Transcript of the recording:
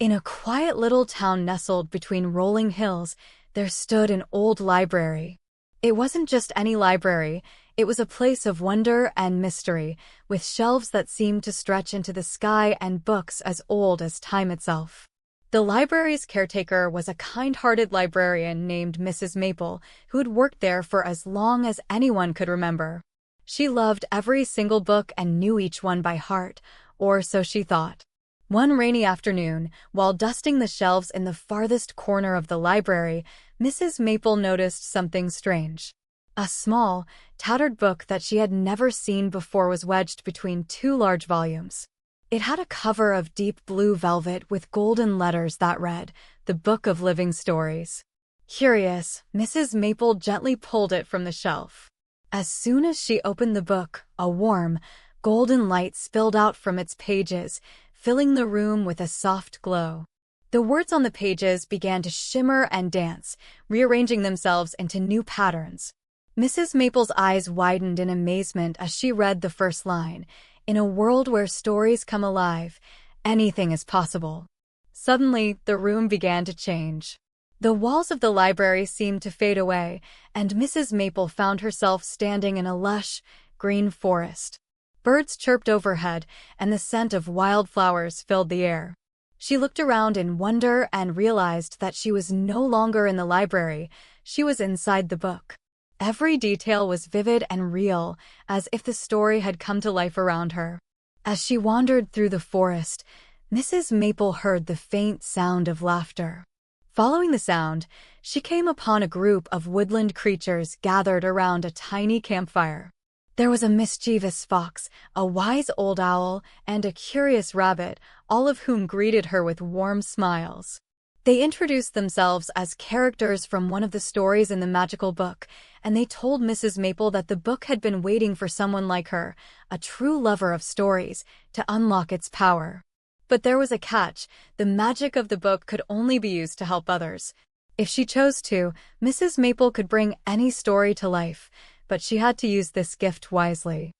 In a quiet little town nestled between rolling hills, there stood an old library. It wasn't just any library, it was a place of wonder and mystery, with shelves that seemed to stretch into the sky and books as old as time itself. The library's caretaker was a kind-hearted librarian named Mrs. Maple, who had worked there for as long as anyone could remember. She loved every single book and knew each one by heart, or so she thought. One rainy afternoon, while dusting the shelves in the farthest corner of the library, Mrs. Maple noticed something strange. A small, tattered book that she had never seen before was wedged between two large volumes. It had a cover of deep blue velvet with golden letters that read, "The Book of Living Stories." Curious, Mrs. Maple gently pulled it from the shelf. As soon as she opened the book, a warm, golden light spilled out from its pages, filling the room with a soft glow. The words on the pages began to shimmer and dance, rearranging themselves into new patterns. Mrs. Maple's eyes widened in amazement as she read the first line, "In a world where stories come alive, anything is possible." Suddenly, the room began to change. The walls of the library seemed to fade away, and Mrs. Maple found herself standing in a lush, green forest. Birds chirped overhead, and the scent of wildflowers filled the air. She looked around in wonder and realized that she was no longer in the library, she was inside the book. Every detail was vivid and real, as if the story had come to life around her. As she wandered through the forest, Mrs. Maple heard the faint sound of laughter. Following the sound, she came upon a group of woodland creatures gathered around a tiny campfire. There was a mischievous fox, a wise old owl, and a curious rabbit, all of whom greeted her with warm smiles. They introduced themselves as characters from one of the stories in the magical book, and they told Mrs. Maple that the book had been waiting for someone like her, a true lover of stories, to unlock its power. But there was a catch: the magic of the book could only be used to help others. If she chose to, Mrs. Maple could bring any story to life, but she had to use this gift wisely.